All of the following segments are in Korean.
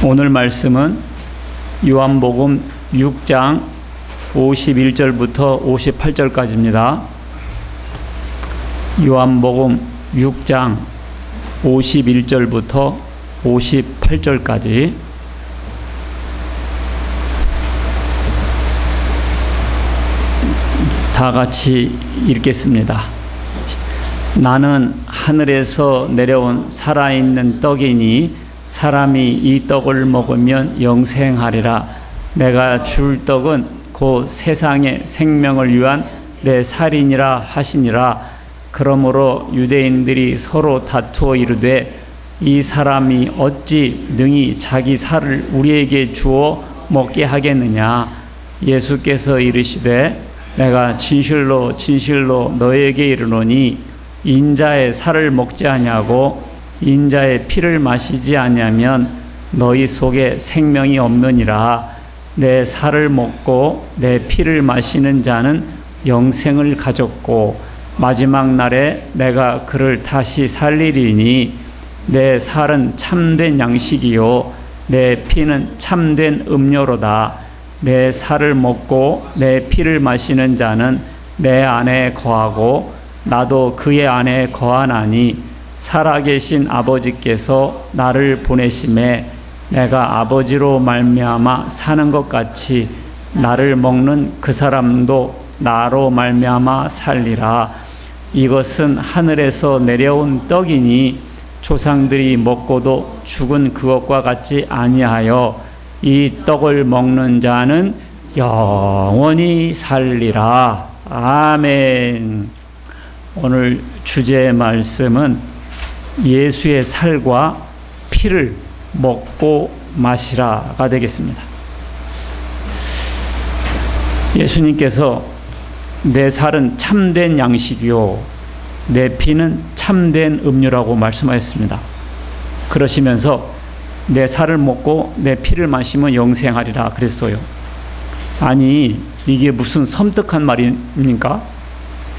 오늘 말씀은 요한복음 6장 51절부터 58절까지입니다. 요한복음 6장 51절부터 58절까지 다 같이 읽겠습니다. 나는 하늘에서 내려온 살아있는 떡이니 사람이 이 떡을 먹으면 영생하리라. 내가 줄 떡은 곧 세상의 생명을 위한 내 살이니라 하시니라. 그러므로 유대인들이 서로 다투어 이르되 이 사람이 어찌 능히 자기 살을 우리에게 주어 먹게 하겠느냐. 예수께서 이르시되 내가 진실로 진실로 너에게 이르노니 인자의 살을 먹지 아니하고 인자의 피를 마시지 아니하면 너희 속에 생명이 없느니라. 내 살을 먹고 내 피를 마시는 자는 영생을 가졌고 마지막 날에 내가 그를 다시 살리리니 내 살은 참된 양식이요 내 피는 참된 음료로다. 내 살을 먹고 내 피를 마시는 자는 내 안에 거하고 나도 그의 안에 거하나니 살아계신 아버지께서 나를 보내심에 내가 아버지로 말미암아 사는 것 같이 나를 먹는 그 사람도 나로 말미암아 살리라. 이것은 하늘에서 내려온 떡이니 조상들이 먹고도 죽은 그것과 같지 아니하여 이 떡을 먹는 자는 영원히 살리라. 아멘. 오늘 주제의 말씀은 예수의 살과 피를 먹고 마시라가 되겠습니다. 예수님께서 내 살은 참된 양식이요 내 피는 참된 음료라고 말씀하셨습니다. 그러시면서 내 살을 먹고 내 피를 마시면 영생하리라 그랬어요. 아니 이게 무슨 섬뜩한 말입니까?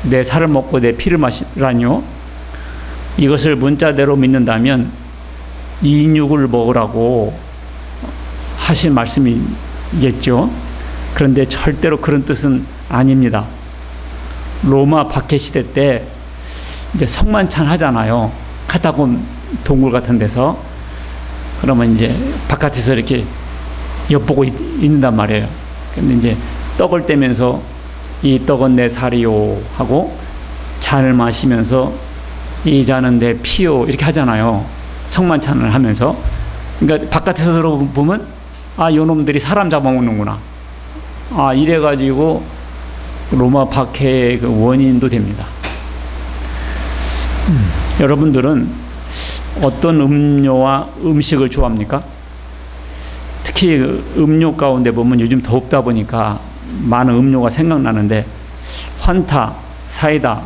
내 살을 먹고 내 피를 마시라니요? 이것을 문자대로 믿는다면 인육을 먹으라고 하신 말씀이겠죠. 그런데 절대로 그런 뜻은 아닙니다. 로마 박해 시대 때 이제 성만찬 하잖아요. 카타콤 동굴 같은 데서. 그러면 이제 바깥에서 이렇게 엿보고 있는단 말이에요. 근데 이제 떡을 떼면서 이 떡은 내 살이요 하고 잔을 마시면서 이 잔은 내 피요 이렇게 하잖아요. 성만찬을 하면서. 그러니까 바깥에서 보면 아, 요놈들이 사람 잡아먹는구나. 아, 이래가지고 로마 박해의 그 원인도 됩니다. 여러분들은 어떤 음료와 음식을 좋아합니까? 특히 그 음료 가운데 보면 요즘 덥다 보니까 많은 음료가 생각나는데 환타, 사이다,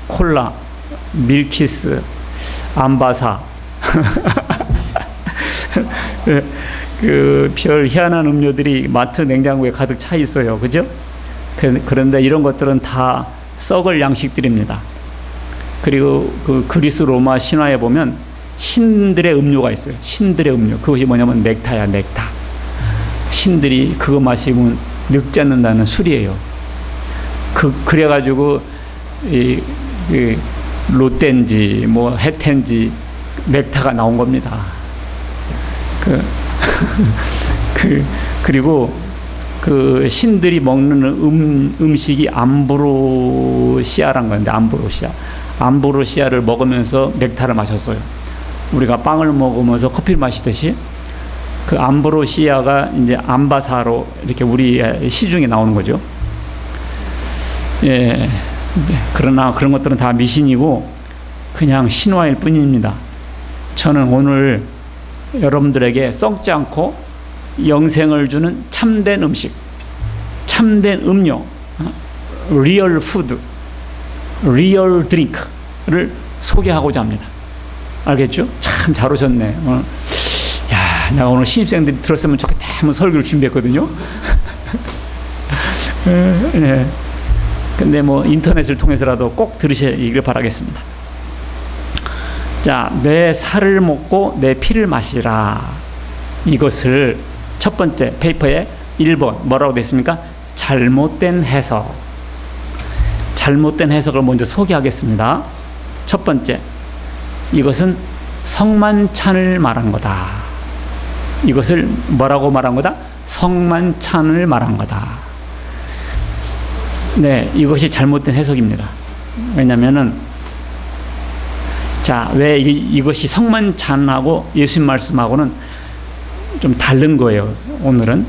콜라, 밀키스, 암바사 그 별 희한한 음료들이 마트 냉장고에 가득 차 있어요. 그죠? 그런데 이런 것들은 다 썩을 양식들입니다. 그리고 그 그리스 로마 신화에 보면 신들의 음료가 있어요. 신들의 음료. 그것이 뭐냐면 넥타야, 넥타. 신들이 그거 마시면 늙지 않는다는 술이에요. 그래가지고 롯데인지 뭐 혜텐지 넥타가 나온 겁니다. 그리고 그 신들이 먹는 음식이 암브로시아란 건데 암브로시아를 먹으면서 넥타를 마셨어요. 우리가 빵을 먹으면서 커피를 마시듯이 그 암브로시아가 이제 암바사로 이렇게 우리 시중에 나오는 거죠. 예. 그러나 그런 것들은 다 미신이고 그냥 신화일 뿐입니다. 저는 오늘 여러분들에게 썩지 않고 영생을 주는 참된 음식, 참된 음료, 리얼 푸드, 리얼 드링크를 소개하고자 합니다. 알겠죠? 참 잘 오셨네. 야, 내가 오늘 신입생들이 들었으면 좋겠다 하면 설교를 준비했거든요. 네. 근데 뭐 인터넷을 통해서라도 꼭 들으시길 바라겠습니다. 자, 내 살을 먹고 내 피를 마시라. 이것을 첫 번째 페이퍼에 1번 뭐라고 됐습니까? 잘못된 해석. 잘못된 해석을 먼저 소개하겠습니다. 첫 번째, 이것은 성만찬을 말한 거다. 이것을 뭐라고 말한 거다? 성만찬을 말한 거다. 네, 이것이 잘못된 해석입니다. 왜냐면은, 자, 왜 이것이 성만찬하고 예수님 말씀하고는 좀 다른 거예요, 오늘은.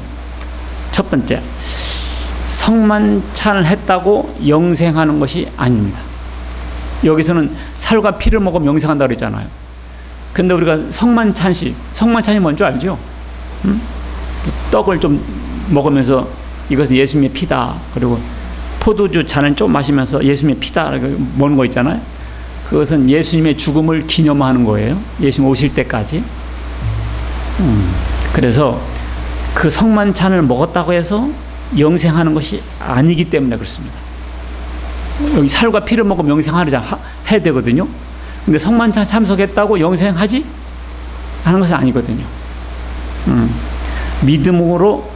첫 번째, 성만찬을 했다고 영생하는 것이 아닙니다. 여기서는 살과 피를 먹으면 영생한다고 그랬잖아요. 근데 우리가 성만찬이 뭔지 알죠? 떡을 좀 먹으면서 이것은 예수님의 피다. 그리고 포도주 잔을 좀 마시면서 예수님의 피다. 먹는 거 있잖아요. 그것은 예수님의 죽음을 기념하는 거예요. 예수님 오실 때까지. 그래서 그 성만찬을 먹었다고 해서 영생하는 것이 아니기 때문에 그렇습니다. 여기 살과 피를 먹으면 영생하자 해야 되거든요. 근데 성만찬 참석했다고 영생하지 하는 것은 아니거든요. 믿음으로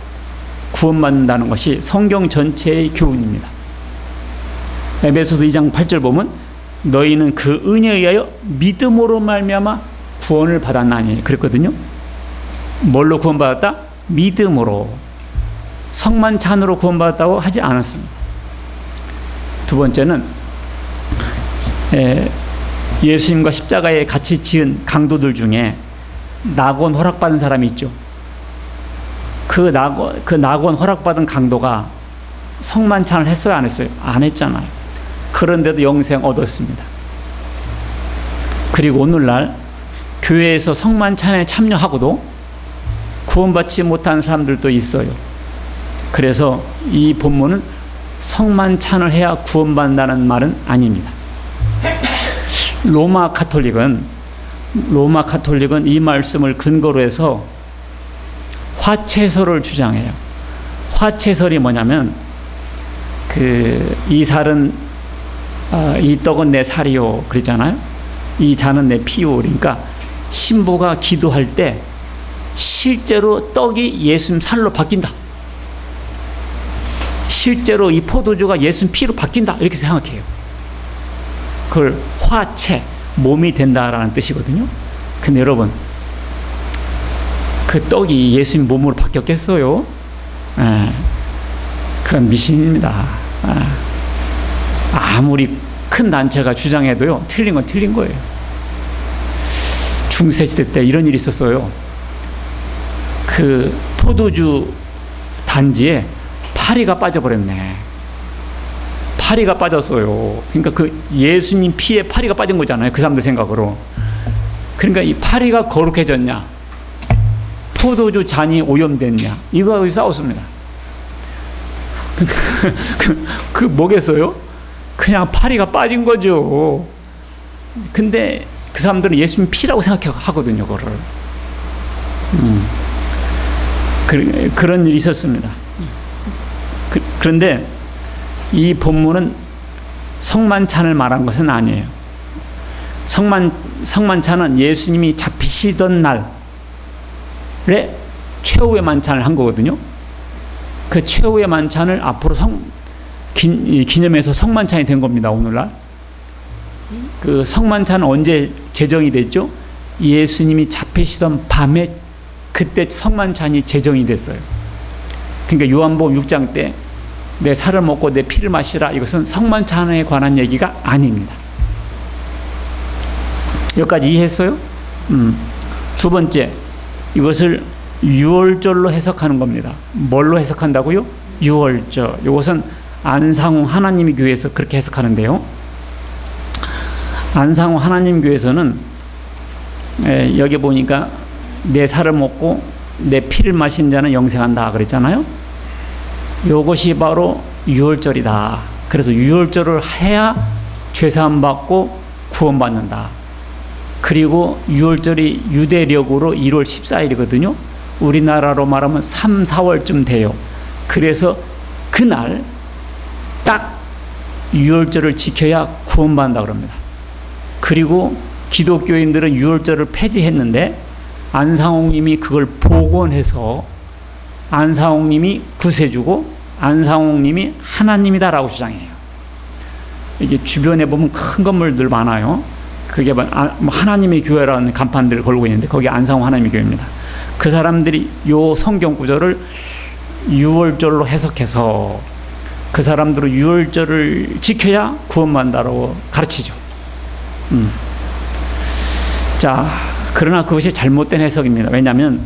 구원받는다는 것이 성경 전체의 교훈입니다. 에베소서 2장 8절 보면 너희는 그 은혜에 의하여 믿음으로 말미암아 구원을 받았나니 그랬거든요. 뭘로 구원받았다? 믿음으로. 성만찬으로 구원받았다고 하지 않았습니다. 두 번째는 예수님과 십자가에 같이 지은 강도들 중에 낙원 허락받은 사람이 있죠. 그 낙원 허락받은 강도가 성만찬을 했어요, 안 했어요? 안 했잖아요. 그런데도 영생 얻었습니다. 그리고 오늘날 교회에서 성만찬에 참여하고도 구원받지 못한 사람들도 있어요. 그래서 이 본문은 성만찬을 해야 구원받는다는 말은 아닙니다. 로마 카톨릭은 이 말씀을 근거로 해서 화채설을 주장해요. 화채설이 뭐냐면 이 살은 이 떡은 내 살이요 그랬잖아요. 이 잔은 내 피요. 그러니까 신부가 기도할 때 실제로 떡이 예수님 살로 바뀐다. 실제로 이 포도주가 예수님 피로 바뀐다. 이렇게 생각해요. 그걸 화채, 몸이 된다라는 뜻이거든요. 근데 여러분, 그 떡이 예수님 몸으로 바뀌었겠어요? 그건 미신입니다. 아무리 큰 단체가 주장해도요, 틀린 건 틀린 거예요. 중세시대 때 이런 일이 있었어요. 그 포도주 단지에 파리가 빠져버렸네. 파리가 빠졌어요. 그러니까 그 예수님 피에 파리가 빠진 거잖아요. 그 사람들 생각으로. 그러니까 이 파리가 거룩해졌냐, 포도주 잔이 오염됐냐, 이거하고 싸웠습니다. 그 뭐겠어요? 그냥 파리가 빠진 거죠. 근데 그 사람들은 예수님 피라고 생각하거든요, 그거를. 그런 일이 있었습니다. 그런데 이 본문은 성만찬을 말한 것은 아니에요. 성만찬은 예수님이 잡히시던 날에 최후의 만찬을 한 거거든요. 그 최후의 만찬을 앞으로 기념해서 성만찬이 된 겁니다, 오늘날. 그 성만찬은 언제 제정이 됐죠? 예수님이 잡히시던 밤에 그때 성만찬이 제정이 됐어요. 그러니까 요한복음 6장 때 내 살을 먹고 내 피를 마시라, 이것은 성만찬에 관한 얘기가 아닙니다. 여기까지 이해했어요? 두 번째, 이것을 유월절로 해석하는 겁니다. 뭘로 해석한다고요? 유월절. 이것은 안상홍 하나님 교회에서 그렇게 해석하는데요. 안상홍 하나님 교회에서는 여기 보니까 내 살을 먹고 내 피를 마신 자는 영생한다 그랬잖아요. 이것이 바로 유월절이다. 그래서 유월절을 해야 죄사함 받고 구원받는다. 그리고 유월절이 유대력으로 1월 14일이거든요. 우리나라로 말하면 3, 4월쯤 돼요. 그래서 그날 딱 유월절을 지켜야 구원받는다 그럽니다. 그리고 기독교인들은 유월절을 폐지했는데 안상홍님이 그걸 복원해서 안상홍님이 구세주고 안상홍님이 하나님이다라고 주장해요. 이게 주변에 보면 큰 건물들 많아요. 그게 하나님의 교회라는 간판들을 걸고 있는데 거기 안상홍 하나님의 교회입니다. 그 사람들이 요 성경 구절을 유월절로 해석해서 그 사람들은 유월절을 지켜야 구원받는다고 가르치죠. 자, 그러나 그것이 잘못된 해석입니다. 왜냐하면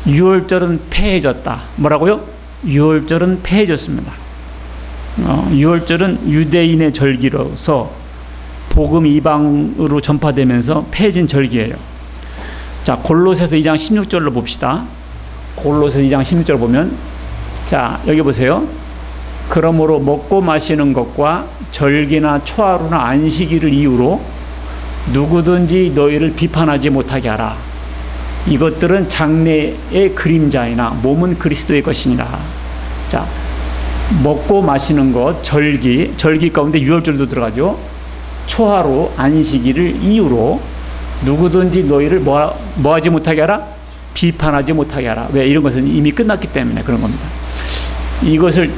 유월절은 폐해졌다. 뭐라고요? 유월절은 폐해졌습니다. 유월절은 유대인의 절기로서 복음 이방으로 전파되면서 폐해진 절기예요. 자, 골로새서 2장 16절로 봅시다. 골로새서 2장 16절 보면, 자, 여기 보세요. 그러므로 먹고 마시는 것과 절기나 초하루나 안식일을 이유로 누구든지 너희를 비판하지 못하게 하라. 이것들은 장래의 그림자이나 몸은 그리스도의 것이니라. 자, 먹고 마시는 것, 절기 가운데 유월절도 들어가죠. 초하루, 안식일을 이유로 누구든지 너희를 뭐하지 못하게 하라? 비판하지 못하게 하라. 왜? 이런 것은 이미 끝났기 때문에 그런 겁니다. 이것을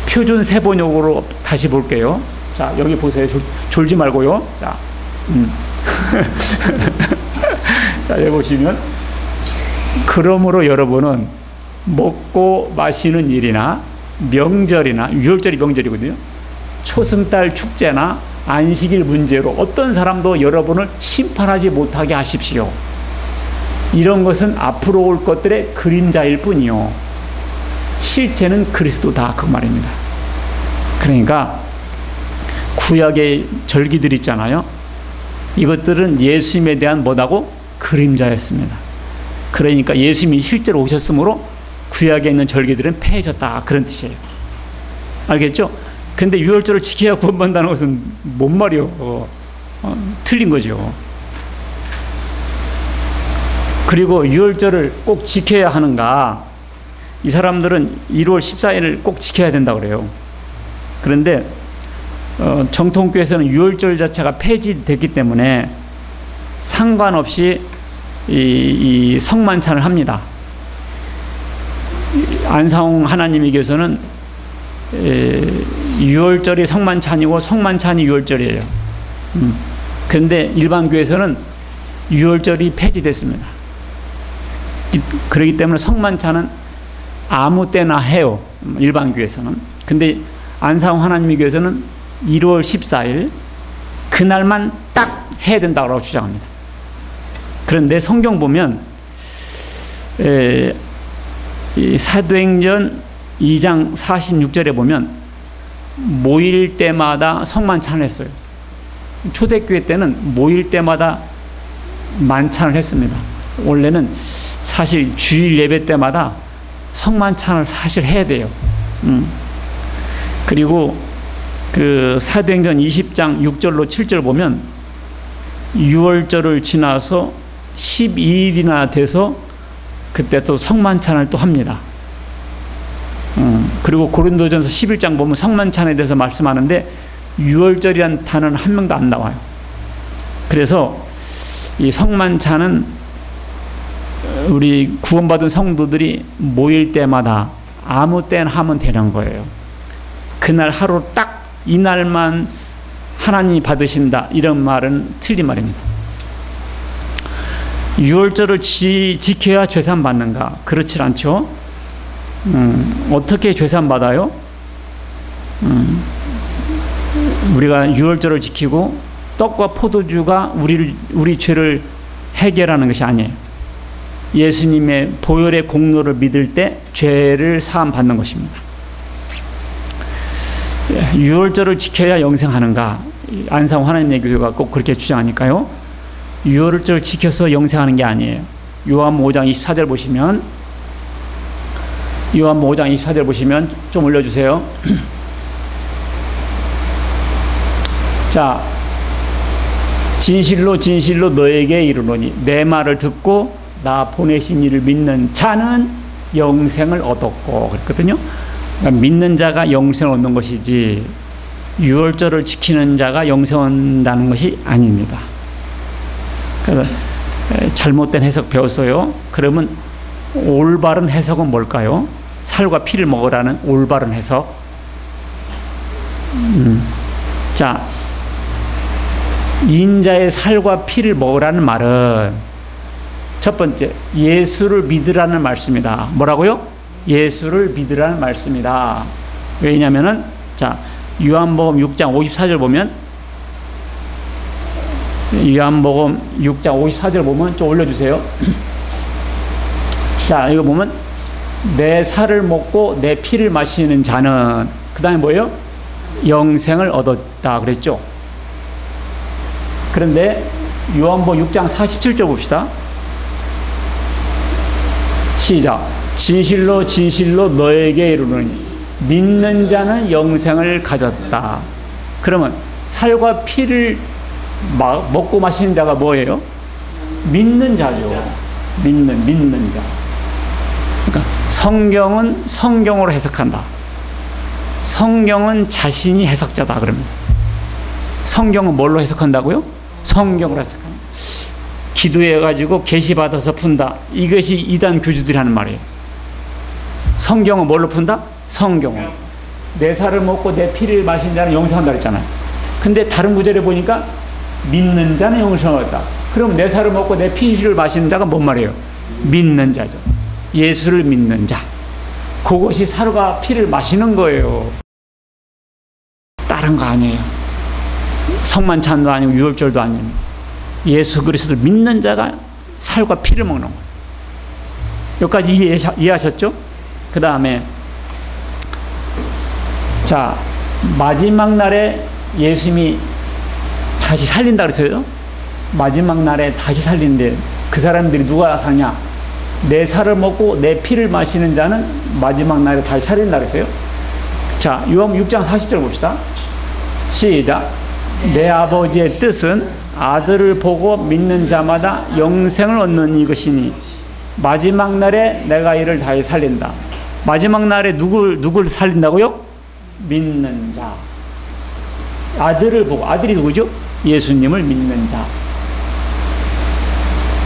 표준 세번역으로 다시 볼게요. 자, 여기 보세요. 졸지 말고요. 자, 자, 여기 보시면, 그러므로 여러분은 먹고 마시는 일이나 명절이나, 유월절이 명절이거든요. 초승달 축제나 안식일 문제로 어떤 사람도 여러분을 심판하지 못하게 하십시오. 이런 것은 앞으로 올 것들의 그림자일 뿐이요, 실체는 그리스도다, 그 말입니다. 그러니까 구약의 절기들 있잖아요. 이것들은 예수님에 대한 뭐다고? 그림자였습니다. 그러니까 예수님이 실제로 오셨으므로 구약에 있는 절기들은 폐해졌다, 그런 뜻이에요. 알겠죠? 근데 유월절을 지켜야 구원받는다는 것은 뭔 말이요? 틀린 거죠. 그리고 유월절을 꼭 지켜야 하는가? 이 사람들은 1월 14일을 꼭 지켜야 된다고 그래요. 그런데 정통교회에서는 유월절 자체가 폐지됐기 때문에 상관없이 이 성만찬을 합니다. 안상홍 하나님의 교회에서는 유월절이 성만찬이고 성만찬이 유월절이에요. 그런데 일반 교회에서는 유월절이 폐지됐습니다. 그렇기 때문에 성만찬은 아무 때나 해요, 일반 교회에서는. 근데 안상홍 하나님의 교회에서는 1월 14일 그날만 딱 해야 된다고 주장합니다. 그런데 성경 보면 사도행전 2장 46절에 보면 모일 때마다 성만찬을 했어요. 초대교회 때는 모일 때마다 만찬을 했습니다. 원래는 사실 주일 예배 때마다 성만찬을 사실 해야 돼요. 그리고 그 사도행전 20장 6절로 7절 보면 유월절을 지나서 12일이나 돼서 그때 또 성만찬을 또 합니다. 그리고 고린도전서 11장 보면 성만찬에 대해서 말씀하는데 유월절이라는 단어는 한 명도 안 나와요. 그래서 이 성만찬은 우리 구원받은 성도들이 모일 때마다 아무 때나 하면 되는 거예요. 그날 하루 딱 이날만 하나님이 받으신다, 이런 말은 틀린 말입니다. 유월절을 지켜야 죄산 받는가? 그렇지 않죠. 어떻게 죄산 받아요? 우리가 유월절을 지키고 떡과 포도주가 우리 죄를 해결하는 것이 아니에요. 예수님의 보혈의 공로를 믿을 때 죄를 사함 받는 것입니다. 유월절을 지켜야 영생하는가? 안상홍 하나님의 교회가 꼭 그렇게 주장하니까요. 유월절을 지켜서 영생하는 게 아니에요. 요한복음 5장 24절 보시면, 요한복음 5장 24절 보시면 좀 올려주세요. 자, 진실로 진실로 너에게 이르노니 내 말을 듣고 나 보내신 이를 믿는 자는 영생을 얻었고, 그랬거든요. 그러니까 믿는 자가 영생을 얻는 것이지 유월절을 지키는 자가 영생을 얻는다는 것이 아닙니다. 그래서 잘못된 해석 배웠어요. 그러면 올바른 해석은 뭘까요? 살과 피를 먹으라는 올바른 해석. 자, 인자의 살과 피를 먹으라는 말은 첫 번째, 예수를 믿으라는 말씀이다. 뭐라고요? 예수를 믿으라는 말씀이다. 왜냐면은, 자, 요한복음 6장 54절 보면, 요한복음 6장 54절 보면 좀 올려주세요. 자, 이거 보면, 내 살을 먹고 내 피를 마시는 자는, 그 다음에 뭐예요? 영생을 얻었다. 그랬죠? 그런데, 요한복음 6장 47절 봅시다. 시작. 진실로 진실로 너에게 이르노니 믿는 자는 영생을 가졌다. 그러면 살과 피를 먹고 마시는 자가 뭐예요? 믿는 자죠. 믿는 자. 그러니까 성경은 성경으로 해석한다. 성경은 자신이 해석자다 그럽니다. 성경은 뭘로 해석한다고요? 성경으로 해석한다. 기도해가지고 계시받아서 푼다. 이것이 이단 교주들이 하는 말이에요. 성경은 뭘로 푼다? 성경으로. 내 살을 먹고 내 피를 마신 자는 영생한다 그랬잖아요. 근데 다른 구절에 보니까 믿는 자는 영생을 얻다. 그럼 내 살을 먹고 내 피를 마시는 자가 뭔 말이에요? 믿는 자죠. 예수를 믿는 자. 그것이 살과 피를 마시는 거예요. 다른 거 아니에요. 성만찬도 아니고 유월절도 아니에요. 예수 그리스도를 믿는 자가 살과 피를 먹는 거예요. 여기까지 이해하셨죠? 그 다음에 자, 마지막 날에 예수님이 다시 살린다 그랬어요. 마지막 날에 다시 살린데 그 사람들이 누가 사냐? 내 살을 먹고 내 피를 마시는 자는 마지막 날에 다시 살린다 그랬어요. 자, 요한복음 6장 40절 봅시다. 시작. 내 아버지의 뜻은 아들을 보고 믿는 자마다 영생을 얻는 이것이니 마지막 날에 내가 이를 다시 살린다. 마지막 날에 누굴 살린다고요? 믿는 자. 아들을 보고, 아들이 누구죠? 예수님을 믿는 자.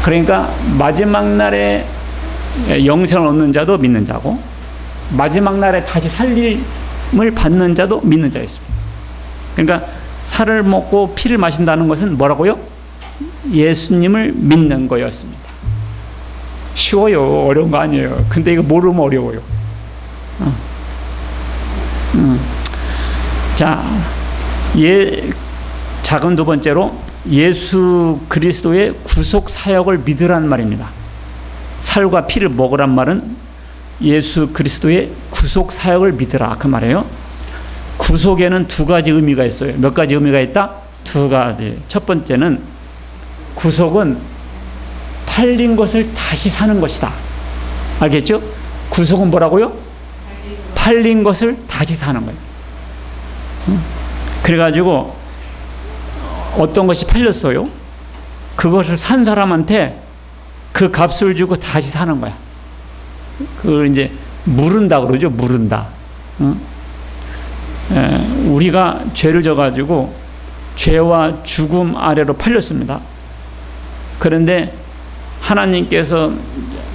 그러니까 마지막 날에 영생을 얻는 자도 믿는 자고 마지막 날에 다시 살림을 받는 자도 믿는 자였습니다. 그러니까 살을 먹고 피를 마신다는 것은 뭐라고요? 예수님을 믿는 거였습니다. 쉬워요. 어려운 거 아니에요. 근데 이거 모르면 어려워요. 자, 작은 두 번째로 예수 그리스도의 구속 사역을 믿으라는 말입니다. 살과 피를 먹으란 말은 예수 그리스도의 구속 사역을 믿으라 그 말이에요. 구속에는 두 가지 의미가 있어요. 몇 가지 의미가 있다? 두 가지. 첫 번째는 구속은 팔린 것을 다시 사는 것이다. 알겠죠? 구속은 뭐라고요? 팔린 것을 다시 사는 거예요. 그래가지고 어떤 것이 팔렸어요? 그것을 산 사람한테 그 값을 주고 다시 사는 거야. 그걸 이제 물은다 그러죠. 물은다. 우리가 죄를 져가지고 죄와 죽음 아래로 팔렸습니다. 그런데 하나님께서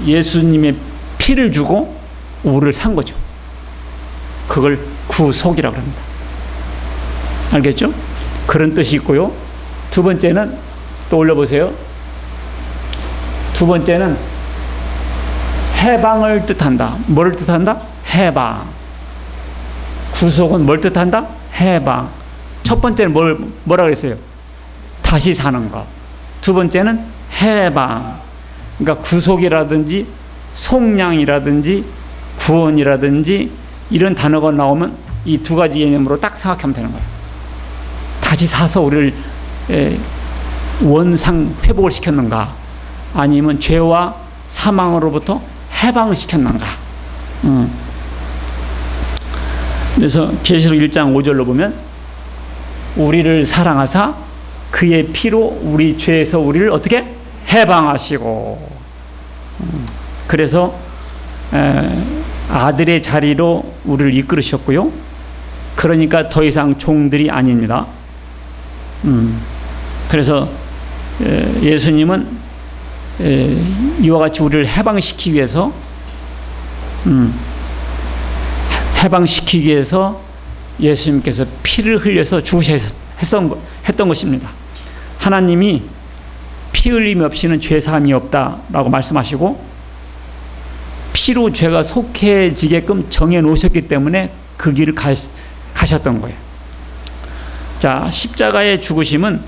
예수님의 피를 주고 우리를 산 거죠. 그걸 구속이라고 합니다. 알겠죠? 그런 뜻이 있고요. 두 번째는 또 올려보세요. 두 번째는 해방을 뜻한다. 뭐를 뜻한다? 해방. 구속은 뭘 뜻한다? 해방. 첫 번째는 뭐라 그랬어요? 다시 사는 것. 두 번째는 해방. 그러니까 구속이라든지 속량이라든지 구원이라든지 이런 단어가 나오면 이 두 가지 개념으로 딱 생각하면 되는 거예요. 다시 사서 우리를 원상 회복을 시켰는가, 아니면 죄와 사망으로부터 해방을 시켰는가. 그래서 계시록 1장 5절로 보면 우리를 사랑하사 그의 피로 우리 죄에서 우리를 어떻게 해방하시고, 그래서 아들의 자리로 우리를 이끌으셨고요. 그러니까 더 이상 종들이 아닙니다. 그래서 예수님은 이와 같이 우리를 해방시키기 위해서 예수님께서 피를 흘려서 죽으셔야 했던 것입니다. 하나님이 피 흘림 없이는 죄 사함이 없다라고 말씀하시고 피로 죄가 속해지게끔 정해 놓으셨기 때문에 그 길을 가셨던 거예요. 자, 십자가의 죽으심은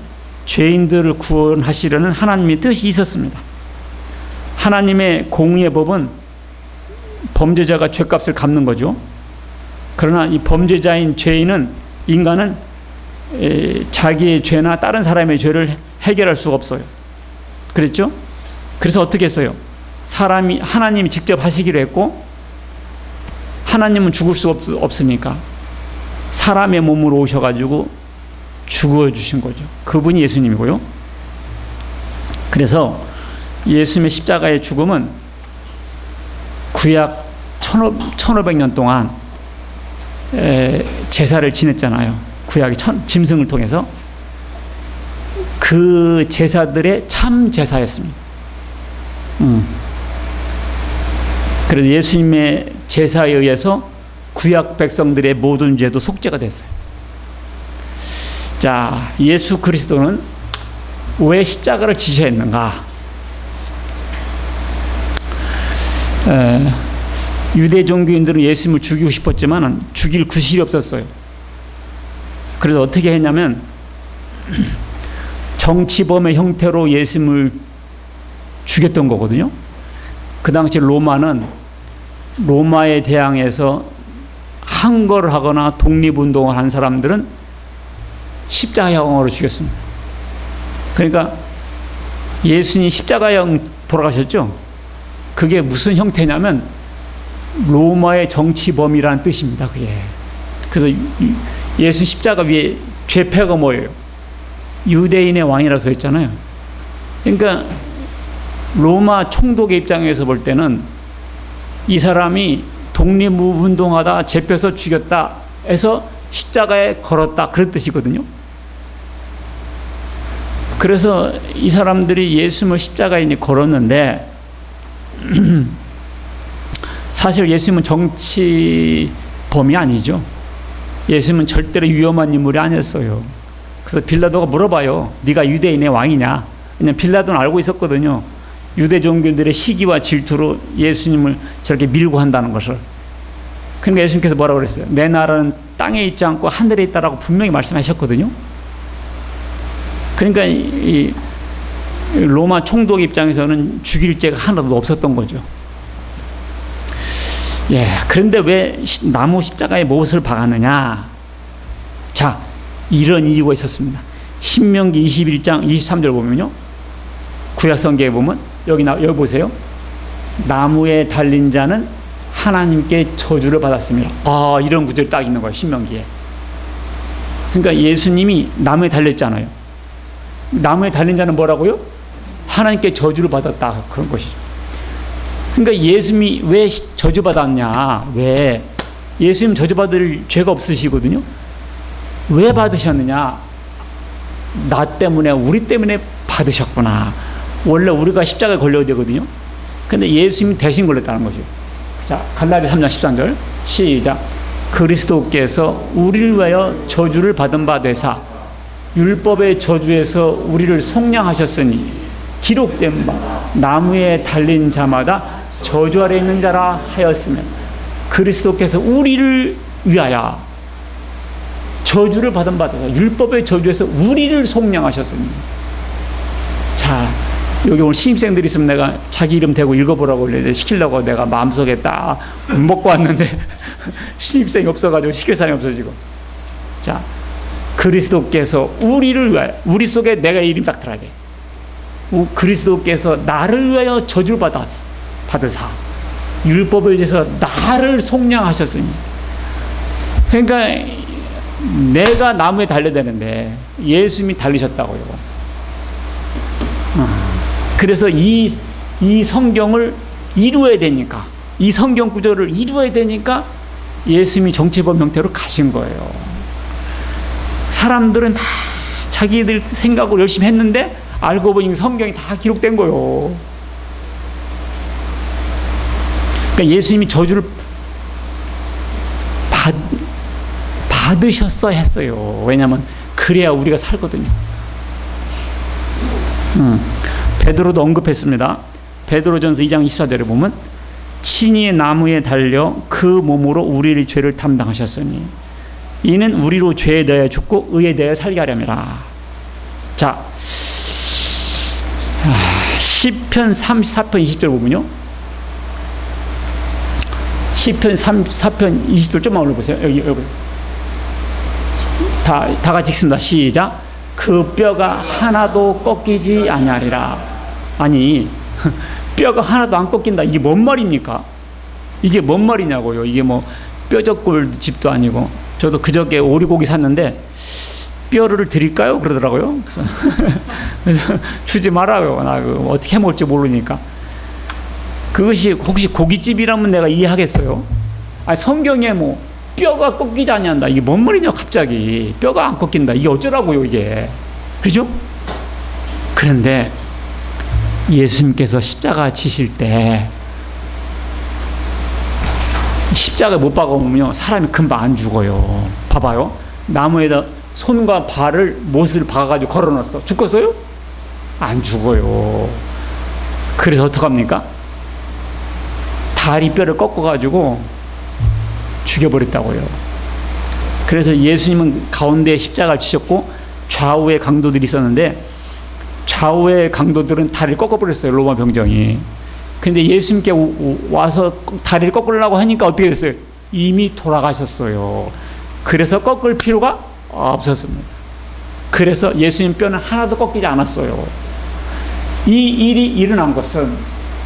죄인들을 구원하시려는 하나님의 뜻이 있었습니다. 하나님의 공의의 법은 범죄자가 죄값을 갚는 거죠. 그러나 이 범죄자인 인간은 자기의 죄나 다른 사람의 죄를 해결할 수가 없어요. 그랬죠? 그래서 어떻게 했어요? 하나님이 직접 하시기로 했고, 하나님은 죽을 수 없으니까 사람의 몸으로 오셔가지고 죽어주신 거죠. 그분이 예수님이고요. 그래서 예수님의 십자가의 죽음은 구약 1500년 동안 제사를 지냈잖아요. 구약의 짐승을 통해서. 그 제사들의 참 제사였습니다. 그래서 예수님의 제사에 의해서 구약 백성들의 모든 죄도 속죄가 됐어요. 자, 예수 그리스도는 왜 십자가를 지셔야 했는가? 유대 종교인들은 예수님을 죽이고 싶었지만 죽일 구실이 없었어요. 그래서 어떻게 했냐면 정치범의 형태로 예수님을 죽였던 거거든요. 그 당시 로마에 대항해서 항거를 하거나 독립운동을 한 사람들은 십자가형으로 죽였습니다. 그러니까 예수님이 십자가형 돌아가셨죠? 그게 무슨 형태냐면 로마의 정치범이라는 뜻입니다. 그게. 그래서 예수 십자가 위에 죄패가 뭐예요? 유대인의 왕이라고 써 있잖아요. 그러니까 로마 총독의 입장에서 볼 때는 이 사람이 독립운동하다 잡혀서 죽였다 해서 십자가에 걸었다, 그런 뜻이거든요. 그래서 이 사람들이 예수님을 십자가에 걸었는데 사실 예수님은 정치범이 아니죠. 예수님은 절대로 위험한 인물이 아니었어요. 그래서 빌라도가 물어봐요. 네가 유대인의 왕이냐? 왜냐면 빌라도는 알고 있었거든요. 유대 종교들의 시기와 질투로 예수님을 저렇게 밀고 한다는 것을. 그러니까 예수님께서 뭐라고 그랬어요? 내 나라는 땅에 있지 않고 하늘에 있다라고 분명히 말씀하셨거든요. 그러니까 이 로마 총독 입장에서는 죽일 죄가 하나도 없었던 거죠. 예, 그런데 왜 나무 십자가에 못을 박았느냐? 자, 이런 이유가 있었습니다. 신명기 21장 23절 보면요, 구약 성경에 보면 여기 보세요. 나무에 달린 자는 하나님께 저주를 받았습니다. 아, 이런 구절이 딱 있는 거예요, 신명기에. 그러니까 예수님이 나무에 달렸잖아요. 나무에 달린 자는 뭐라고요? 하나님께 저주를 받았다, 그런 것이죠. 그러니까 예수님이 왜 저주받았냐? 왜? 예수님 저주받을 죄가 없으시거든요. 왜 받으셨느냐? 나 때문에, 우리 때문에 받으셨구나. 원래 우리가 십자가에 걸려야 되거든요. 근데 예수님이 대신 걸렸다는 거죠. 자, 갈라디아 3장 13절 시작. 그리스도께서 우리를 위하여 저주를 받은 바 되사 율법의 저주에서 우리를 속량하셨으니 기록된 바 나무에 달린 자마다 저주 아래 있는 자라 하였으면 그리스도께서 우리를 위하여 저주를 받은 바 되사 율법의 저주에서 우리를 속량하셨으니. 자, 여기 오늘 신입생들이 있으면 내가 자기 이름 대고 읽어보라고 시키려고 내가 마음속에 딱 먹고 왔는데 신입생이 없어가지고 시킬 사람이 없어지고. 자, 그리스도께서 우리를 위하여, 우리 속에 내가 이름 딱 들어야 돼. 그리스도께서 나를 위하여 저주를 받으사 율법에 의해서 나를 속량하셨으니. 그러니까 내가 나무에 달려야 되는데 예수님이 달리셨다고요. 그래서 이 성경을 이루어야 되니까, 이 성경 구절을 이루어야 되니까 예수님이 정치범 형태로 가신 거예요. 사람들은 다 자기들 생각으로 열심히 했는데 알고 보니 성경이 다 기록된 거예요. 그러니까 예수님이 저주를 받으셨어야 했어요. 왜냐하면 그래야 우리가 살거든요. 베드로도 언급했습니다. 베드로전서 2장 24절에 보면 친히 나무에 달려 그 몸으로 우리의 죄를 담당하셨으니 이는 우리로 죄에 대하여 죽고 의에 대하여 살게 하려니라. 자, 시편 34편 20절 보면요, 시편 34편 20절 좀만 올려보세요. 여기 다 같이 읽습니다. 시작. 그 뼈가 하나도 꺾이지 아니하리라. 아니, 뼈가 하나도 안 꺾인다. 이게 뭔 말입니까? 이게 뭔 말이냐고요. 이게 뭐 뼈적골 집도 아니고. 저도 그저께 오리고기 샀는데 뼈를 드릴까요? 그러더라고요. 그래서 주지 말아요. 나 그거 어떻게 해먹을지 모르니까. 그것이 혹시 고깃집이라면 내가 이해하겠어요. 아니, 성경에 뭐 뼈가 꺾이지 아니한다. 이게 뭔 말이냐 갑자기. 뼈가 안 꺾인다. 이게 어쩌라고요 이게. 그죠? 그런데 예수님께서 십자가 지실 때 십자가 못 박아보면요 사람이 금방 안 죽어요. 봐봐요. 나무에다 손과 발을 못을 박아가지고 걸어놨어. 죽겠어요? 안 죽어요. 그래서 어떡합니까? 다리 뼈를 꺾어가지고 죽여버렸다고요. 그래서 예수님은 가운데 십자가를 지셨고 좌우에 강도들이 있었는데 좌우의 강도들은 다리를 꺾어버렸어요. 로마 병정이. 근데 예수님께 와서 다리를 꺾으려고 하니까 어떻게 됐어요? 이미 돌아가셨어요. 그래서 꺾을 필요가 없었습니다. 그래서 예수님 뼈는 하나도 꺾이지 않았어요. 이 일이 일어난 것은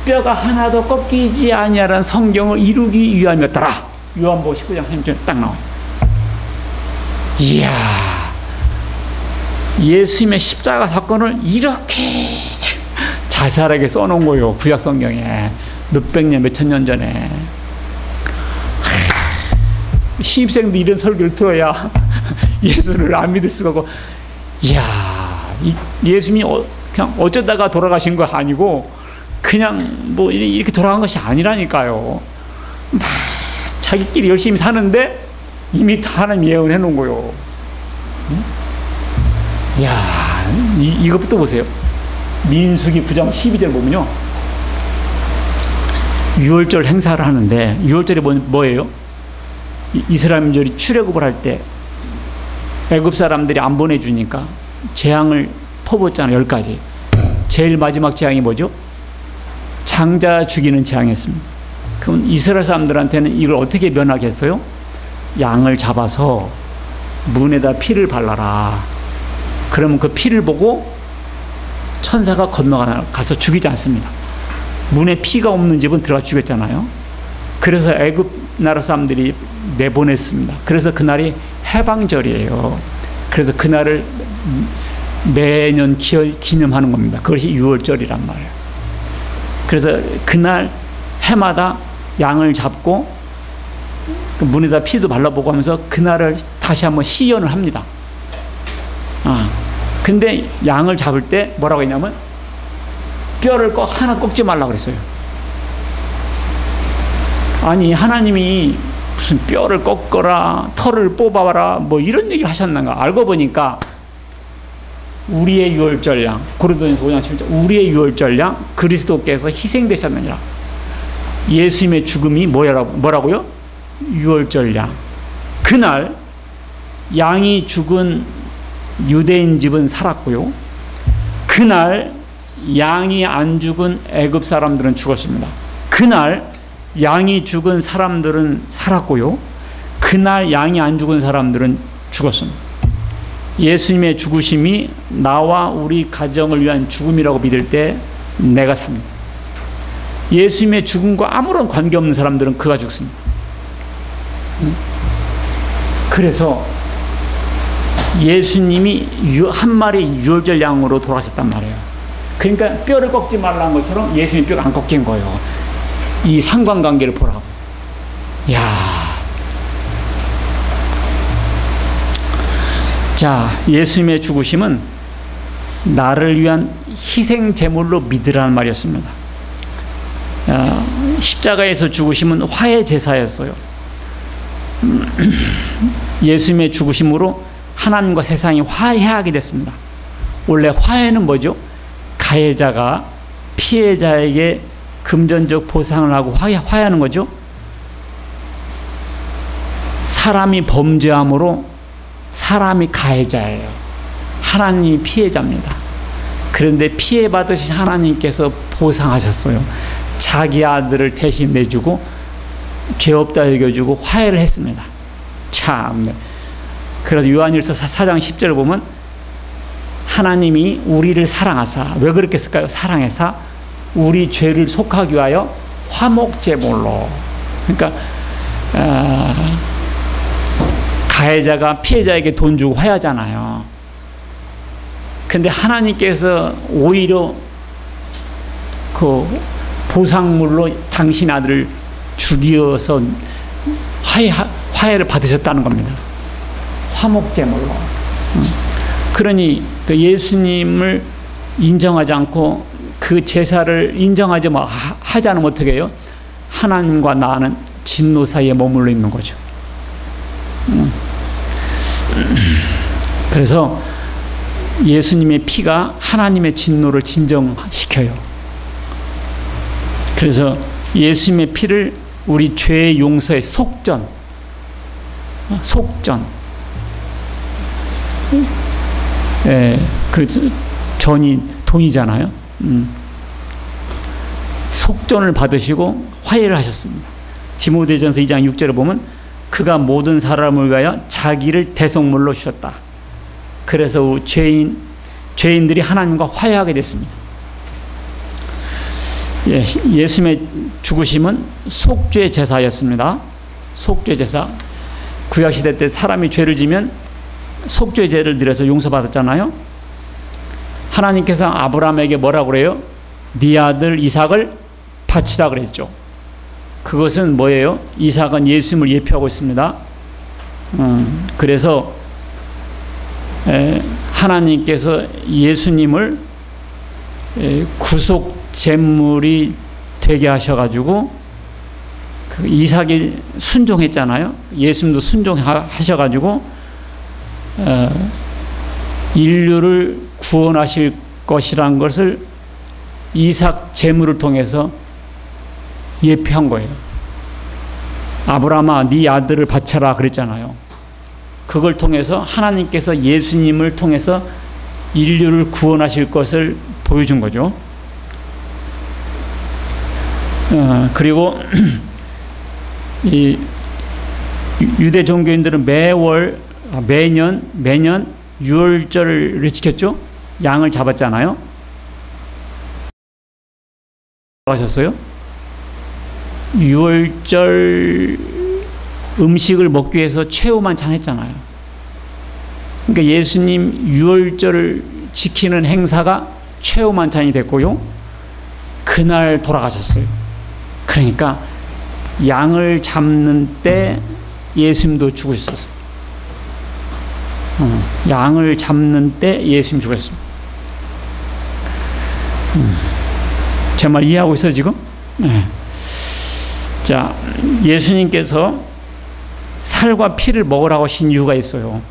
뼈가 하나도 꺾이지 아니하라는 성경을 이루기 위함이었더라. 요한복음 19장 30절에 딱 나와요. 이야, 예수님의 십자가 사건을 이렇게 자세하게 써놓은 거예요. 구약 성경에 몇백 년, 몇천 년 전에. 신입생도 이런 설교를 들어야 예수를 안 믿을 수가 없고, 이야, 예수님이 그냥 어쩌다가 돌아가신 거 아니고 그냥 뭐 이렇게 돌아간 것이 아니라니까요. 막 자기끼리 열심히 사는데 이미 다 하나님 예언해 놓은 거예요. 이야, 이것부터 보세요. 민수기 9장 12절 보면요, 유월절 행사를 하는데, 유월절이 뭐예요? 이스라엘민족이 출애굽을 할 때 애굽 사람들이 안 보내주니까 재앙을 퍼붓잖아요. 10가지. 제일 마지막 재앙이 뭐죠? 장자 죽이는 재앙이었습니다. 그럼 이스라엘 사람들한테는 이걸 어떻게 면하겠어요? 양을 잡아서 문에다 피를 발라라. 그러면 그 피를 보고 천사가 건너가서 죽이지 않습니다. 문에 피가 없는 집은 들어가 죽였잖아요. 그래서 애굽 나라 사람들이 내보냈습니다. 그래서 그날이 해방절이에요. 그래서 그날을 매년 기념하는 겁니다. 그것이 유월절이란 말이에요. 그래서 그날 해마다 양을 잡고 그 문에다 피도 발라보고 하면서 그날을 다시 한번 시연을 합니다. 근데 양을 잡을 때 뭐라고 했냐면 뼈를 하나 꺾지 말라고 그랬어요. 아니, 하나님이 무슨 뼈를 꺾어라, 털을 뽑아봐라, 뭐 이런 얘기를 하셨는가? 알고 보니까 우리의 유월절 양, 고린도전서 5장 7절, 우리의 유월절 양 그리스도께서 희생되셨느니라. 예수님의 죽음이 뭐라고요? 유월절 양. 그날 양이 죽은 유대인 집은 살았고요. 그날 양이 안 죽은 애굽 사람들은 죽었습니다. 그날 양이 죽은 사람들은 살았고요. 그날 양이 안 죽은 사람들은 죽었습니다. 예수님의 죽으심이 나와 우리 가정을 위한 죽음이라고 믿을 때 내가 삽니다. 예수님의 죽음과 아무런 관계없는 사람들은 그가 죽습니다. 그래서 예수님이 한 마리 유월절 양으로 돌아가셨단 말이에요. 그러니까 뼈를 꺾지 말라는 것처럼 예수님 뼈가 안 꺾인 거예요. 이 상관관계를 보라고. 야, 자, 예수님의 죽으심은 나를 위한 희생 제물로 믿으라는 말이었습니다. 십자가에서 죽으심은 화해 제사였어요. 예수님의 죽으심으로 하나님과 세상이 화해하게 됐습니다. 원래 화해는 뭐죠? 가해자가 피해자에게 금전적 보상을 하고 화해하는 거죠. 사람이 범죄함으로 사람이 가해자예요. 하나님이 피해자입니다. 그런데 피해받으신 하나님께서 보상하셨어요. 자기 아들을 대신 내주고 죄 없다 여겨주고 화해를 했습니다. 참. 그래서 요한일서 4장 10절을 보면 하나님이 우리를 사랑하사, 왜 그렇게 했을까요? 사랑해사 우리 죄를 속하기 위하여 화목제물로. 그러니까 가해자가 피해자에게 돈 주고 화해하잖아요. 근데 하나님께서 오히려 그 보상물로 당신 아들을 죽이어서 화해를 받으셨다는 겁니다. 화목제물로. 그러니 그 예수님을 인정하지 않고 그 제사를 인정하지 하지 않으면 어떻게 해요? 하나님과 나는 진노 사이에 머물러 있는 거죠. 그래서 예수님의 피가 하나님의 진노를 진정시켜요. 그래서 예수님의 피를 우리 죄의 용서의 속전, 그 전이 돈이잖아요. 속전을 받으시고 화해를 하셨습니다. 디모데전서 2장 6절에 보면 그가 모든 사람을 위하여 자기를 대속물로 주셨다. 그래서 죄인들이 하나님과 화해하게 됐습니다. 예수님의 죽으심은 속죄 제사였습니다. 속죄 제사. 구약시대 때 사람이 죄를 지면 속죄제를 드려서 용서받았잖아요. 하나님께서 아브라함에게 뭐라고 그래요? 네 아들 이삭을 바치라 그랬죠. 그것은 뭐예요? 이삭은 예수님을 예표하고 있습니다. 그래서 하나님께서 예수님을 구속 제물이 되게 하셔가지고 그 이삭이 순종했잖아요. 예수님도 순종하셔가지고 인류를 구원하실 것이란 것을 이삭 제물을 통해서 예표한 거예요. 아브라함아 네 아들을 바쳐라 그랬잖아요. 그걸 통해서 하나님께서 예수님을 통해서 인류를 구원하실 것을 보여준 거죠. 그리고 이 유대 종교인들은 매년 유월절을 지켰죠. 양을 잡았잖아요. 하셨어요? 유월절 음식을 먹기 위해서 최후만찬 했잖아요. 그러니까 예수님 유월절을 지키는 행사가 최후만찬이 됐고요. 그날 돌아가셨어요. 그러니까 양을 잡는 때 예수님도 죽으셨어요. 양을 잡는 때 예수님 죽었습니다. 제 말 이해하고 있어요 지금? 네. 자, 예수님께서 살과 피를 먹으라고 하신 이유가 있어요.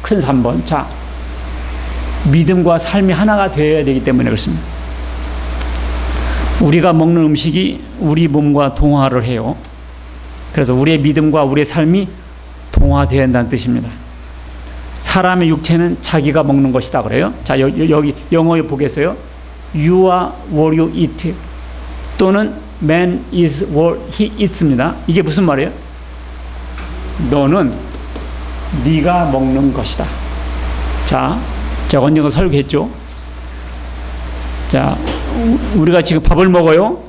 큰 3번. 자, 믿음과 삶이 하나가 되어야 되기 때문에 그렇습니다. 우리가 먹는 음식이 우리 몸과 동화를 해요. 그래서 우리의 믿음과 우리의 삶이 동화되어야 한다는 뜻입니다. 사람의 육체는 자기가 먹는 것이다 그래요. 자, 여기 영어에 보겠어요. You are what you eat. 또는 man is what he eats입니다. 이게 무슨 말이에요? 너는 네가 먹는 것이다. 자, 제가 언젠가 설교했죠. 자, 우리가 지금 밥을 먹어요.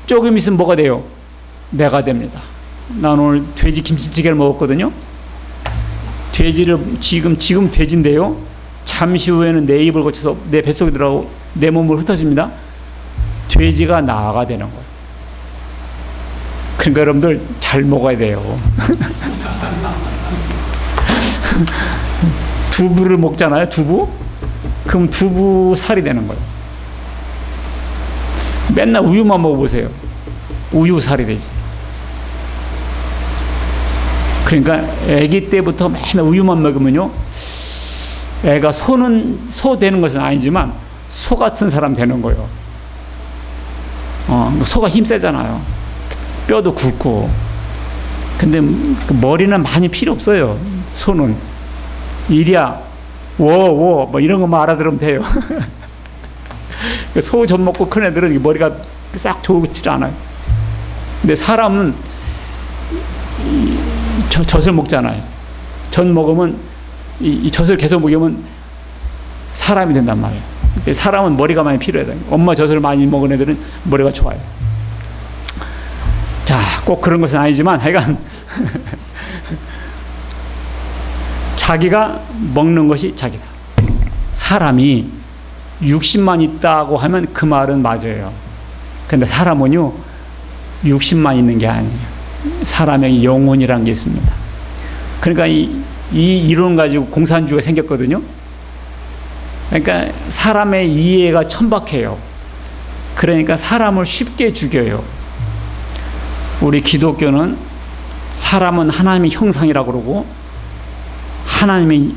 조금 있으면 뭐가 돼요? 내가 됩니다. 난 오늘 돼지 김치찌개를 먹었거든요. 돼지를 지금 돼지인데요. 잠시 후에는 내 입을 거쳐서 내 뱃속에 들어가고 내 몸으로 흩어집니다. 돼지가 나가 되는 거예요. 그러니까 여러분들 잘 먹어야 돼요. 두부를 먹잖아요. 두부. 그럼 두부 살이 되는 거예요. 맨날 우유만 먹어보세요. 우유살이 되지. 그러니까 아기 때부터 맨날 우유만 먹으면요, 애가 소 되는 것은 아니지만 소 같은 사람 되는 거예요. 소가 힘 세잖아요. 뼈도 굵고. 근데 머리는 많이 필요 없어요. 소는 이리야 워 뭐 이런 것만 알아들으면 돼요. 소 젖 먹고 큰 애들은 머리가 싹 좋지 않아요. 근데 사람은 젖을 먹잖아요. 젖 먹으면 이 젖을 계속 먹으면 사람이 된단 말이에요. 근데 사람은 머리가 많이 필요해요. 엄마 젖을 많이 먹은 애들은 머리가 좋아요. 자, 꼭 그런 것은 아니지만 하여간 자기가 먹는 것이 자기다. 사람이 60만 있다고 하면 그 말은 맞아요. 근데 사람은요, 60만 있는 게 아니에요. 사람의 영혼이라는 게 있습니다. 그러니까 이 이론 가지고 공산주의가 생겼거든요. 그러니까 사람의 이해가 천박해요. 그러니까 사람을 쉽게 죽여요. 우리 기독교는 사람은 하나님의 형상이라고 그러고 하나님의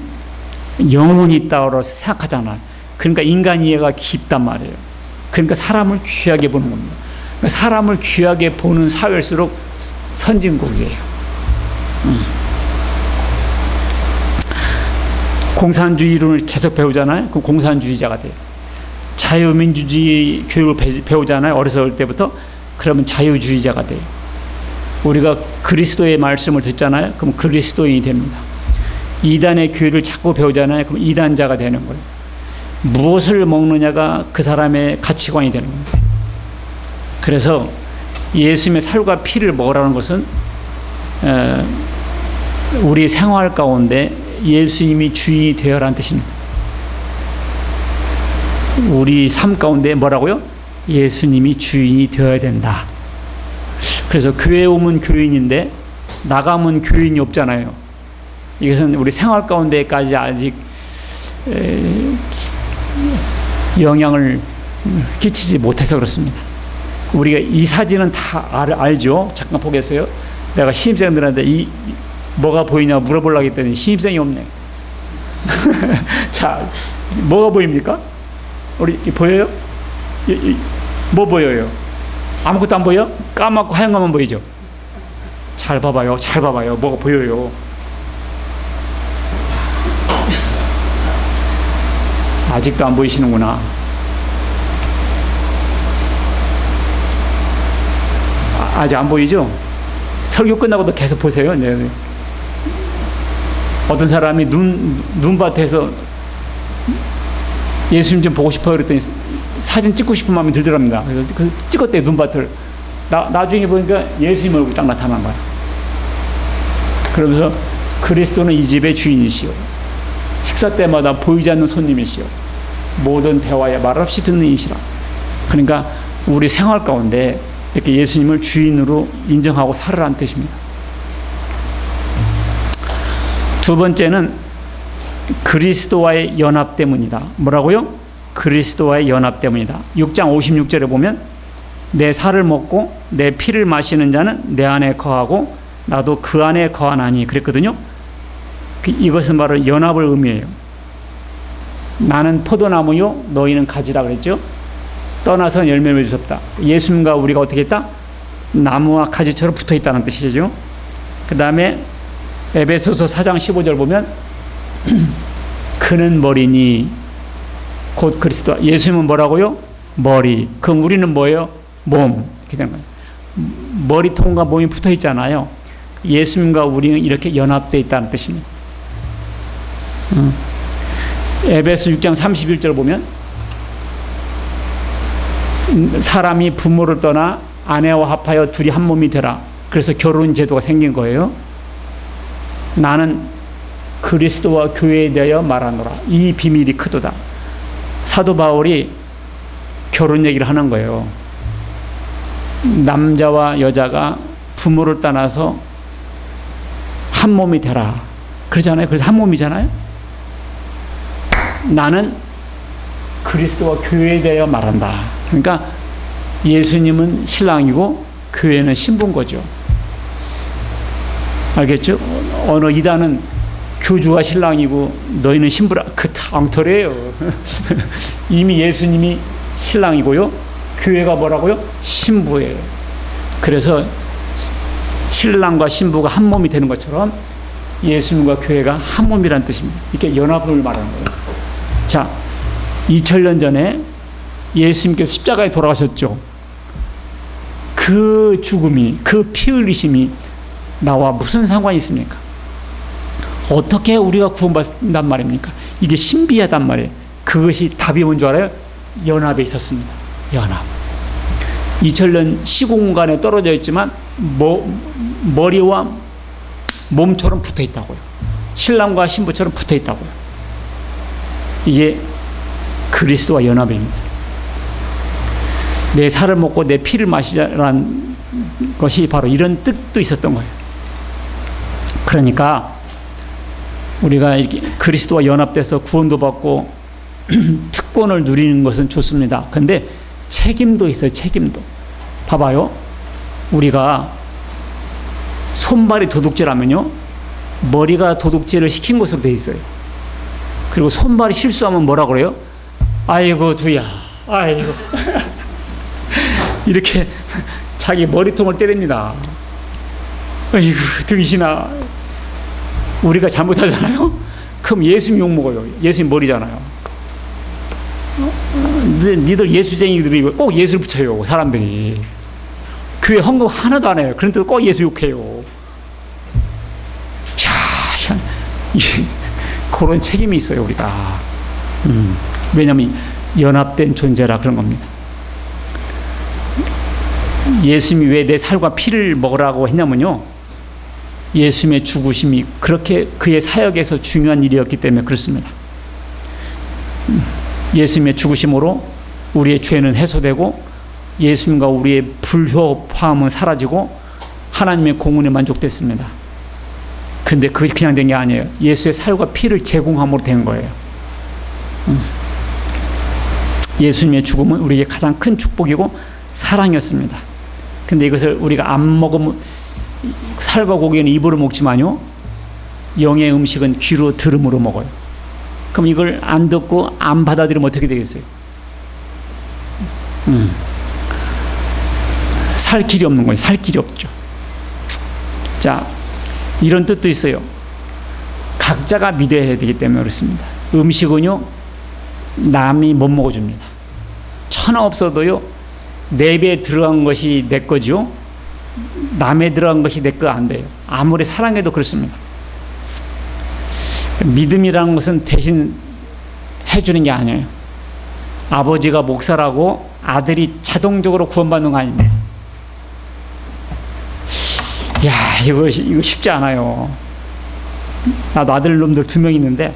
영혼이 있다고 생각하잖아요. 그러니까 인간 이해가 깊단 말이에요. 그러니까 사람을 귀하게 보는 겁니다. 그러니까 사람을 귀하게 보는 사회일수록 선진국이에요. 공산주의 이론을 계속 배우잖아요. 그럼 공산주의자가 돼요. 자유민주주의 교육을 배우잖아요. 어렸을 때부터. 그러면 자유주의자가 돼요. 우리가 그리스도의 말씀을 듣잖아요. 그럼 그리스도인이 됩니다. 이단의 교육을 자꾸 배우잖아요. 그럼 이단자가 되는 거예요. 무엇을 먹느냐가 그 사람의 가치관이 되는 겁니다. 그래서 예수님의 살과 피를 먹으라는 것은 우리 생활 가운데 예수님이 주인이 되어라는 뜻입니다. 우리 삶 가운데 뭐라고요? 예수님이 주인이 되어야 된다. 그래서 교회 오면 교인인데 나가면 교인이 없잖아요. 이것은 우리 생활 가운데까지 아직 영향을 끼치지 못해서 그렇습니다. 우리가 이 사진은 다 알죠? 잠깐 보겠어요? 내가 신입생들한테 뭐가 보이냐 물어보려고 했더니 신입생이 없네. 자, 뭐가 보입니까? 우리 보여요? 뭐 보여요? 아무것도 안 보여? 까맣고 하얀 것만 보이죠? 잘 봐봐요. 잘 봐봐요. 뭐가 보여요? 아직도 안 보이시는구나. 아직 안 보이죠? 설교 끝나고도 계속 보세요. 네. 어떤 사람이 눈밭에서 예수님 좀 보고 싶어요 그랬더니 사진 찍고 싶은 마음이 들더랍니다. 그래서 찍었대요, 눈밭을. 나중에 보니까 예수님 얼굴이 딱 나타난 거야. 그러면서 그리스도는 이 집의 주인이시오. 식사 때마다 보이지 않는 손님이시오. 모든 대화에 말없이 듣는 이시라. 그러니까 우리 생활 가운데 이렇게 예수님을 주인으로 인정하고 살으라는 뜻입니다. 두 번째는 그리스도와의 연합 때문이다. 뭐라고요? 그리스도와의 연합 때문이다. 6장 56절에 보면 내 살을 먹고 내 피를 마시는 자는 내 안에 거하고 나도 그 안에 거하나니 그랬거든요. 이것은 바로 연합을 의미해요. 나는 포도나무요 너희는 가지라 그랬죠. 떠나서 열매를 맺을 수 없다. 예수님과 우리가 어떻게 했다? 나무와 가지처럼 붙어 있다는 뜻이죠. 그 다음에 에베소서 4장 15절 보면 그는 머리니 곧 그리스도. 예수님은 뭐라고요? 머리. 그럼 우리는 뭐예요? 몸. 이렇게 되는 거예요. 머리통과 몸이 붙어 있잖아요. 예수님과 우리는 이렇게 연합되어 있다는 뜻입니다. 에베소 6장 31절 보면 사람이 부모를 떠나 아내와 합하여 둘이 한 몸이 되라. 그래서 결혼 제도가 생긴 거예요. 나는 그리스도와 교회에 대하여 말하노라. 이 비밀이 크도다. 사도 바울이 결혼 얘기를 하는 거예요. 남자와 여자가 부모를 떠나서 한 몸이 되라. 그러잖아요. 그래서 한 몸이잖아요. 나는 그리스도와 교회에 대하여 말한다. 그러니까 예수님은 신랑이고 교회는 신부인 거죠. 알겠죠? 어느 이단은 교주가 신랑이고 너희는 신부라. 그 엉터리예요. 이미 예수님이 신랑이고요, 교회가 뭐라고요? 신부예요. 그래서 신랑과 신부가 한 몸이 되는 것처럼 예수님과 교회가 한 몸이라는 뜻입니다. 이렇게 연합을 말하는 거예요. 자, 2000년 전에 예수님께서 십자가에 돌아가셨죠. 그 죽음이, 그 피 흘리심이 나와 무슨 상관이 있습니까? 어떻게 우리가 구원받는단 말입니까? 이게 신비하단 말이에요. 그것이 답이 뭔 줄 알아요? 연합에 있었습니다. 연합. 2000년 시공간에 떨어져 있지만 머리와 몸처럼 붙어 있다고요. 신랑과 신부처럼 붙어 있다고요. 이게 그리스도와 연합입니다. 내 살을 먹고 내 피를 마시자라는 것이 바로 이런 뜻도 있었던 거예요. 그러니까 우리가 이렇게 그리스도와 연합돼서 구원도 받고 특권을 누리는 것은 좋습니다. 근데 책임도 있어요. 책임도. 봐봐요. 우리가 손발이 도둑질하면요, 머리가 도둑질을 시킨 것으로 돼 있어요. 그리고 손발이 실수하면 뭐라 그래요? 아이고 두야, 아이고. 이렇게 자기 머리통을 때립니다. 아이고 등신아. 우리가 잘못하잖아요. 그럼 예수님 욕먹어요. 예수님 머리잖아요. 니들 예수쟁이들이 꼭 예수를 붙여요. 사람들이. 교회 헌금 하나도 안 해요. 그런데도 꼭 예수 욕해요. 자, 그런 책임이 있어요, 우리가. 왜냐하면 연합된 존재라 그런 겁니다. 예수님이 왜 내 살과 피를 먹으라고 했냐면요, 예수님의 죽으심이 그렇게 그의 사역에서 중요한 일이었기 때문에 그렇습니다. 예수님의 죽으심으로 우리의 죄는 해소되고 예수님과 우리의 불효화음은 사라지고 하나님의 공은에 만족됐습니다. 근데 그게 그냥 된 게 아니에요. 예수의 살과 피를 제공함으로 된 거예요. 예수님의 죽음은 우리에게 가장 큰 축복이고 사랑이었습니다. 근데 이것을 우리가 안 먹으면, 살과 고기는 입으로 먹지만요, 영의 음식은 귀로 들음으로 먹어요. 그럼 이걸 안 듣고 안 받아들이면 어떻게 되겠어요? 살 길이 없는 거예요. 살 길이 없죠. 자, 이런 뜻도 있어요. 각자가 믿어야 되기 때문에 그렇습니다. 음식은요, 남이 못 먹어줍니다. 천하 없어도요, 내 배에 들어간 것이 내 거죠. 남에 들어간 것이 내 거 안 돼요. 아무리 사랑해도 그렇습니다. 믿음이라는 것은 대신 해주는 게 아니에요. 아버지가 목사라고 아들이 자동적으로 구원받는 거 아닙니다. 야, 이거 쉽지 않아요. 나도 아들 놈들 2명 있는데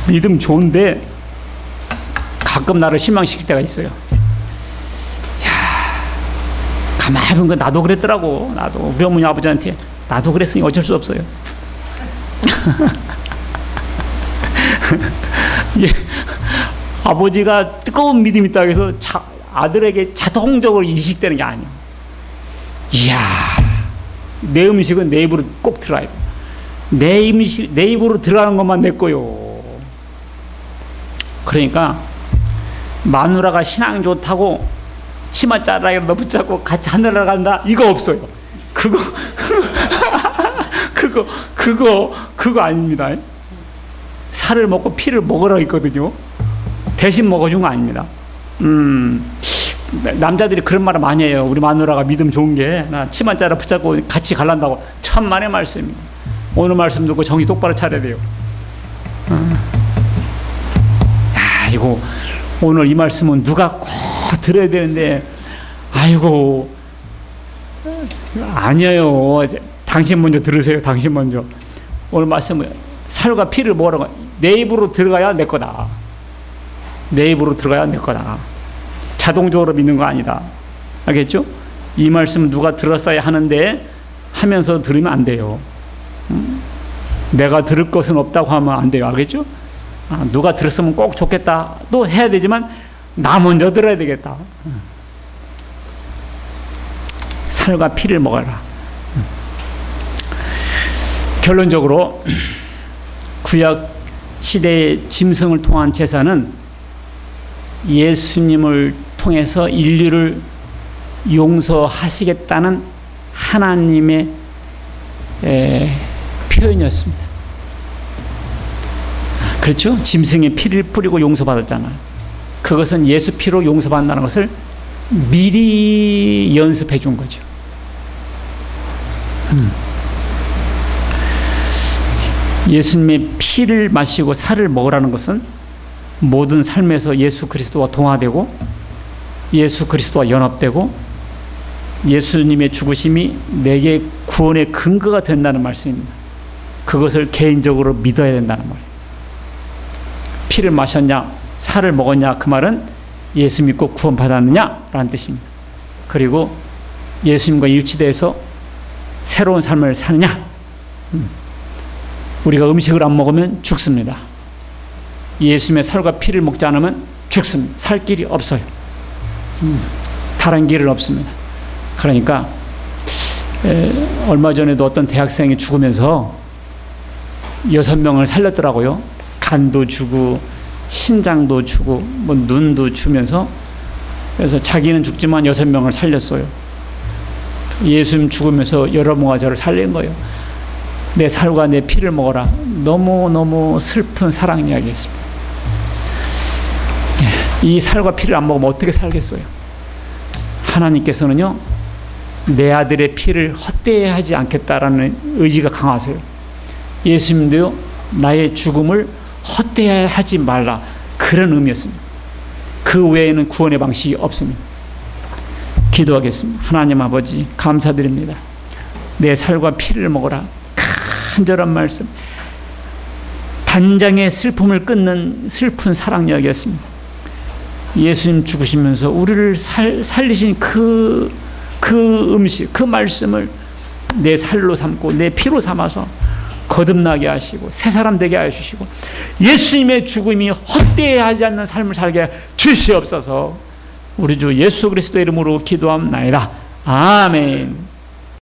믿음 좋은데 가끔 나를 실망시킬 때가 있어요. 야, 가만히 보니까 나도 그랬더라고. 나도 우리 어머니 아버지한테 나도 그랬으니 어쩔 수 없어요. 예, 아버지가 뜨거운 믿음이 있다고 해서 아들에게 자동적으로 이식되는 게 아니에요. 이야, 내 음식은 내 입으로 꼭 들어가야 돼. 내 입으로 들어가는 것만 내 거요. 그러니까 마누라가 신앙 좋다고 치마 자락에도 붙잡고 같이 하늘나라 간다, 이거 없어요. 그거 아닙니다. 살을 먹고 피를 먹으라 했거든요. 대신 먹어준 거 아닙니다. 남자들이 그런 말을 많이 해요. 우리 마누라가 믿음 좋은 게 나 치마 자락 붙잡고 같이 갈란다고. 천만의 말씀입니다. 오늘 말씀 듣고 정신 똑바로 차려야 돼요. 야, 이거 오늘 이 말씀은 누가 꼭 들어야 되는데, 아이고, 아니에요. 당신 먼저 들으세요. 당신 먼저. 오늘 말씀은 살과 피를 먹으라고. 내 입으로 들어가야 내 거다. 내 입으로 들어가야 내 거다. 자동적으로 믿는 거 아니다. 알겠죠? 이 말씀은 누가 들었어야 하는데 하면서 들으면 안 돼요. 내가 들을 것은 없다고 하면 안 돼요. 알겠죠? 누가 들었으면 꼭 좋겠다 또 해야 되지만 나 먼저 들어야 되겠다. 살과 피를 먹어라. 결론적으로 구약 시대의 짐승을 통한 제사는 예수님을 통해서 인류를 용서하시겠다는 하나님의 표현이었습니다. 그렇죠? 짐승의 피를 뿌리고 용서받았잖아요. 그것은 예수 피로 용서받는다는 것을 미리 연습해 준 거죠. 예수님의 피를 마시고 살을 먹으라는 것은 모든 삶에서 예수 그리스도와 동화되고 예수 그리스도와 연합되고 예수님의 죽으심이 내게 구원의 근거가 된다는 말씀입니다. 그것을 개인적으로 믿어야 된다는 말이에요. 피를 마셨냐 살을 먹었냐 그 말은 예수 믿고 구원받았느냐라는 뜻입니다. 그리고 예수님과 일치돼서 새로운 삶을 사느냐. 우리가 음식을 안 먹으면 죽습니다. 예수님의 살과 피를 먹지 않으면 죽습니다. 살 길이 없어요. 다른 길은 없습니다. 그러니까 얼마 전에도 어떤 대학생이 죽으면서 6명을 살렸더라고요. 간도 주고 신장도 주고 뭐 눈도 주면서. 그래서 자기는 죽지만 6명을 살렸어요. 예수님 죽으면서 여러 명가 저를 살린 거예요. 내 살과 내 피를 먹어라. 너무너무 슬픈 사랑 이야기였습니다. 이 살과 피를 안 먹으면 어떻게 살겠어요? 하나님께서는요, 내 아들의 피를 헛되이 않겠다라는 의지가 강하세요. 예수님도요, 나의 죽음을 헛되이 하지 말라. 그런 의미였습니다. 그 외에는 구원의 방식이 없습니다. 기도하겠습니다. 하나님 아버지, 감사드립니다. 내 살과 피를 먹어라. 간절한 말씀. 단장의 슬픔을 끊는 슬픈 사랑 이야기였습니다. 예수님 죽으시면서 우리를 살리신 그 음식, 그 말씀을 내 살로 삼고 내 피로 삼아서 거듭나게 하시고 새 사람 되게 해주시고 예수님의 죽음이 헛되이 하지 않는 삶을 살게 주시옵소서. 우리 주 예수 그리스도의 이름으로 기도합나이다. 아멘.